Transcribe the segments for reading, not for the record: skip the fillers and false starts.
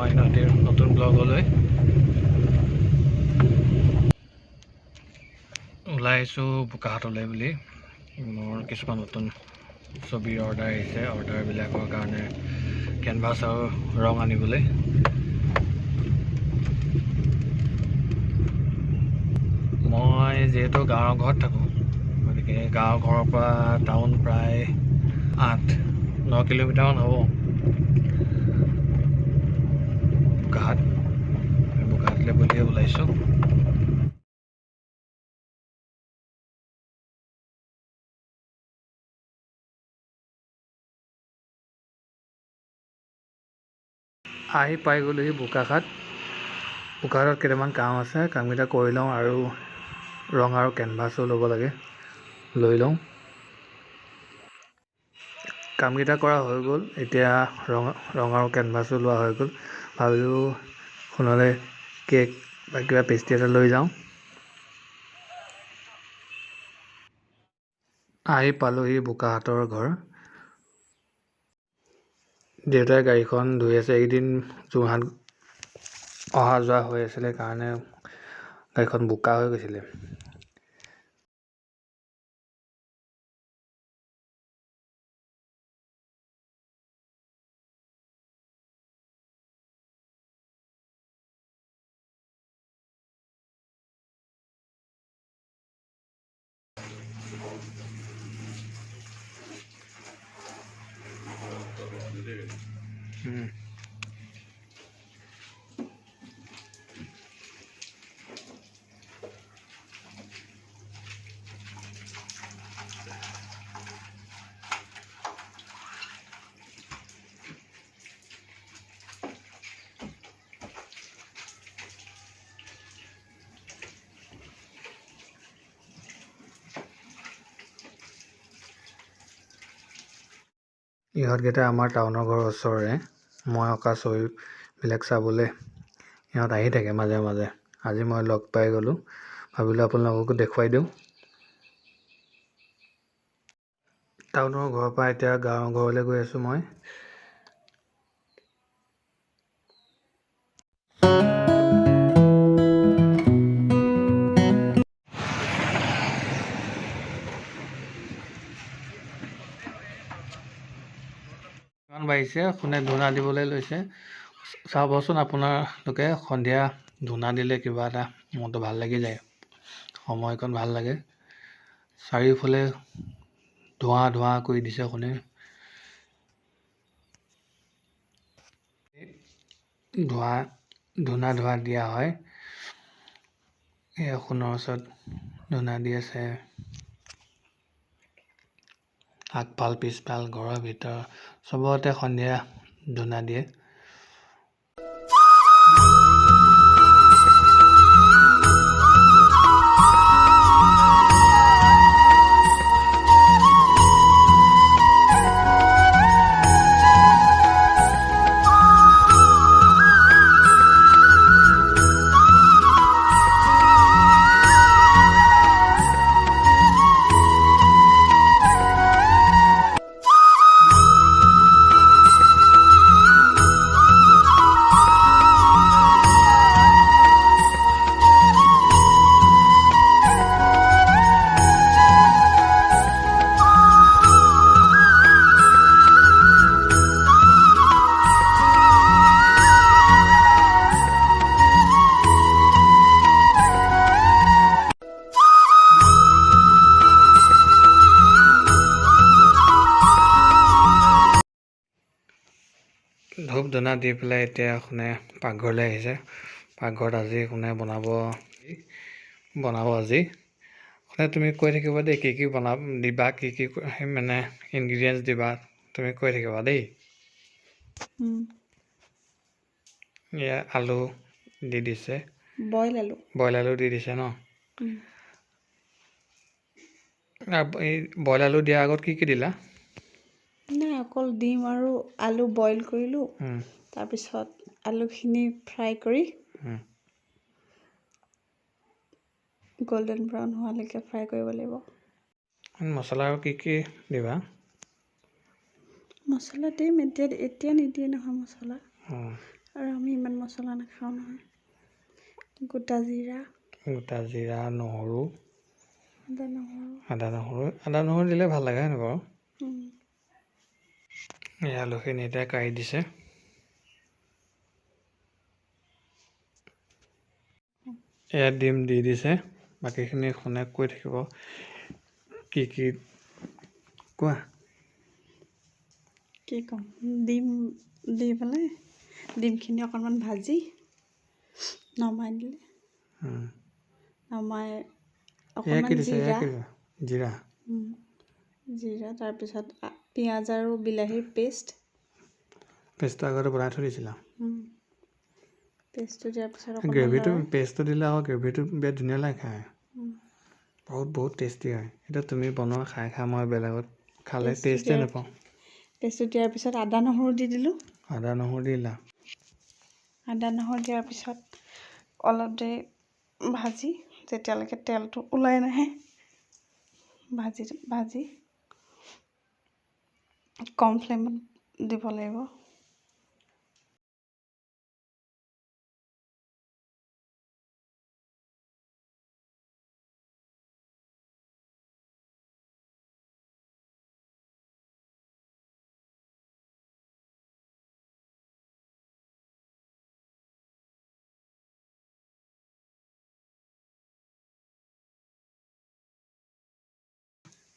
মাইনাটিৰ নতুন ব্লগলৈ ওলাই আহিছোঁ বোকাহাটলৈ বুলি। মোৰ কিছুমান নতুন ছবিৰ অৰ্ডাৰ আহিছে। অৰ্ডাৰবিলাকৰ কাৰণে কেনভাছ আৰু ৰং আনিবলৈ মই যিহেতু গাঁৱৰ ঘৰত থাকোঁ, গতিকে গাঁৱৰ ঘৰৰ পৰা টাউন প্ৰায় 8-9 কিলোমিটাৰমান হ'ব। বোকাহাটলৈ বুলিয়ে ওলাইছোঁ। আহি পাই গ'লোহি বোকাখাট। বোকাখাটত কেইটামান কাম আছে, কামকেইটা কৰি লওঁ আৰু ৰং আৰু কেনভাছো ল'ব লাগে, লৈ লওঁ। কামকেইটা কৰা হৈ গ'ল, এতিয়া ৰং আৰু কেনভাছো লোৱা হৈ গ'ল। ভাবিলোঁ সোণলৈ কেক বা কিবা পেষ্ট্ৰি এটা লৈ যাওঁ। আহি পালোহি বোকাহাটৰ ঘৰ। দেউতাই গাড়ীখন ধুই আছে। এইকেইদিন যোৰহাট অহা যোৱা হৈ আছিলে কাৰণে গাড়ীখন বোকা হৈ গৈছিলে। ইহঁতকেইটা আমাৰ টাউনৰ ঘৰৰ ওচৰৰে। মই অঁকা ছবিবিলাক চাবলৈ ইহঁত আহি থাকে মাজে মাজে। আজি মই লগ পাই গ'লোঁ, ভাবিলোঁ আপোনালোককো দেখুৱাই দিওঁ। টাউনৰ ঘৰৰ পৰা এতিয়া গাঁৱৰ ঘৰলৈ গৈ আছোঁ মই। ইমান বাঢ়িছে, কোনে ধূনা দিবলৈ লৈছে। চাবচোন আপোনালোকে, সন্ধিয়া ধূনা দিলে কিবা এটা মনটো ভাল লাগি যায়, সময়কণ ভাল লাগে। চাৰিওফালে ধোঁৱা ধোঁৱা কৰি দিছে কোনে। ধূনা দিয়া হয়। এয়া সোণৰ ওচৰত ধূনা দি আছে। আগফাল পিছফাল ঘৰৰ ভিতৰ চবতে সন্ধিয়া ধূনা দিয়ে। ধূপ ধূনা দি পেলাই এতিয়া কোনে পাকঘৰলৈ আহিছে। পাকঘৰত আজি কোনে বনাব আজি। কোনে তুমি কৈ থাকিবা দেই, কি দিবা, কি মানে ইনগ্ৰিডিয়েণ্টছ দিবা, তুমি কৈ থাকিবা দেই। এয়া আলু দি দিছে, বইল আলু দি দিছে ন। এই বইল আলু দিয়াৰ আগত কি দিলা? নাই, অকল ডিম আৰু আলু বইল কৰিলোঁ। তাৰপিছত আলুখিনি ফ্ৰাই কৰি গল্ডেন ব্ৰাউন হোৱালৈকে ফ্ৰাই কৰিব লাগিব। মছলা আৰু কি দিবা? মছলা দিম, এতিয়া নিদিয়ে নহয় মছলা। আৰু আমি ইমান মছলা নাখাওঁ নহয়। গোটা জিৰা, নহৰু, আদা, নহৰু। আদা নহৰু দিলে ভাল লাগে হয় নাই বাৰু? উম, এই আলুখিনি এতিয়া কাঢ়ি দিছে। এয়া ডিম দি দিছে। বাকীখিনি শুনে কৈ থাকিব কি কোৱা। কি ক'ম, ডিম দি পেলাই ডিমখিনি অকণমান ভাজি নমাই দিলে, নমাই এয়া কি অকণমান দিছে? এয়া জিৰা, কি দিছে? জিৰা। জিৰা, তাৰপিছত পিঁয়াজ আৰু বিলাহীৰ পেষ্টটো আগতে বনাই থৈ দিছিলা? পেষ্টটো দিয়াৰ পিছত অকণমান গ্ৰেভিটো লৰাই পেষ্টটো দিলে আকৌ গ্ৰেভিটো বিৰাট ধুনীয়া লাগে খাই। বহুত টেষ্টি হয়। এতিয়া তুমি বনোৱা খাই মই বেলেগত খালে টেষ্টেই নাপাওঁ। পেষ্টটো দিয়াৰ পিছত আদা নহৰু দি দিলোঁ। আদা নহৰু দিলা? আদা নহৰু দিয়াৰ পিছত অলপ দেৰি ভাজি যেতিয়ালৈকে তেলটো ওলাই নাহে ভাজি কম ফ্লেমত দিব লাগিব।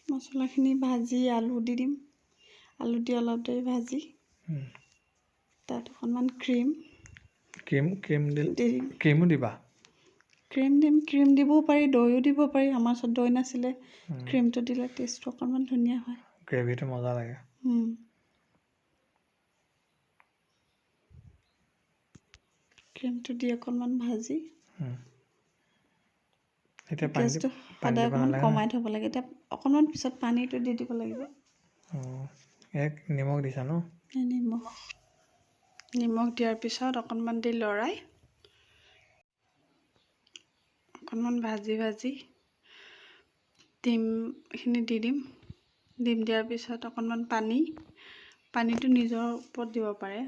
মছলাখিনি ভাজি আলু দি দিম। আলু দি অলপ দেৰি ভাজি তাত অকণমান ক্ৰীম দি দিম। ক্ৰীমো দিবা? ক্ৰীম দিম। ক্ৰীম দিবও পাৰি, দৈও দিব পাৰি। আমাৰ ওচৰত দৈ নাছিলে, ক্ৰীমটো দিলে টেষ্টটো অকণমান ধুনীয়া হয়। গ্ৰেভিটো মজা লাগে। ক্ৰীমটো দি অকণমান ভাজি এতিয়া গেছটো সদায় অকণমান কমাই থ'ব লাগে। এতিয়া অকণমান পিছত পানীটো দি দিব লাগিব। নিমখ দিছা ন? নিমখ দিয়াৰ পিছত অকণমান দেৰি লৰাই অকণমান ভাজি ডিমখিনি দি দিম। ডিম দিয়াৰ পিছত অকণমান পানীটো নিজৰ ওপৰত দিব পাৰে।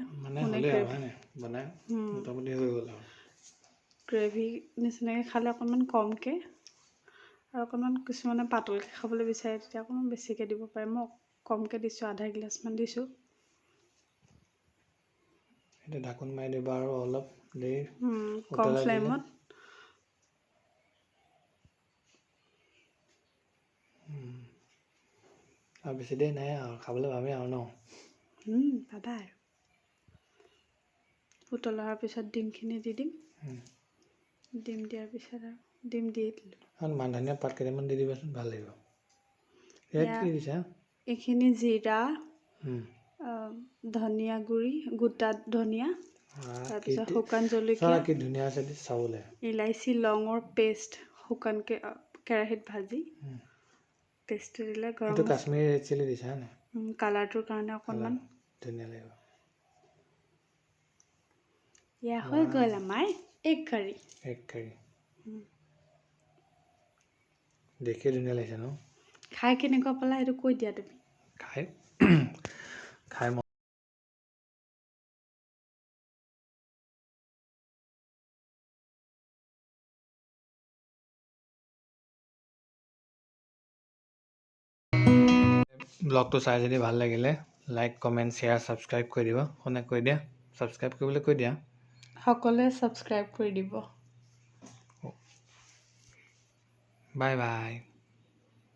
গ্ৰেভি নিচিনাকৈ খালে অকণমান কমকৈ আৰু অকণমান কিছুমানে পাতলকৈ খাবলৈ বিচাৰে তেতিয়া অকণমান বেছিকৈ দিব পাৰে। মই কমকৈ দিছোঁ, আধা গিলাচমান দিছোঁ। এতিয়া ঢাকোন মাৰি দিবা আৰু অলপ দেৰি কম ফ্লেমত। আৰু বেছি দেৰি নাই আৰু খাবলৈ পামেই আৰু ন? পাবা আৰু। উতল অহাৰ পিছত ডিমখিনি দি দিম। ডিম দিয়াৰ পিছত আৰু ডিম দি দিলোঁ। মান ধনিয়া পাত কেইটামান দি দিবাচোন, ভাল লাগিব। ইয়াত কি দিছা? এইখিনি জিৰা, ধনিয়া গুড়ি, গোটা ধনিয়া, তাৰপিছত শুকান জলকীয়া, কি ধুনীয়া আছে চাবলৈ। ইলাইচি, লঙৰ পেষ্ট শুকানকৈ কেৰাহীত ভাজি পেষ্টটো দিলে গৰম কাশ্মীৰী ৰেড চিলি দিছা নে? কালাৰটোৰ কাৰণে অকণমান ধুনীয়া লাগিব। এয়া হৈ গ'ল আমাৰ এগ কাৰী। দেখিয়ে ধুনীয়া লাগিছে ন? খাই কেনেকুৱা পালা সেইটো কৈ দিয়া তুমি। খাই ব্লগটো চাই যদি ভাল লাগিলে লাইক, কমেণ্ট, শ্বেয়াৰ, ছাবস্ক্ৰাইব কৰি দিব। শুনে কৈ দিয়া, ছাবস্ক্ৰাইব কৰিবলৈ কৈ দিয়া। সকলোৱে ছাবস্ক্ৰাইব কৰি দিব। Bye bye.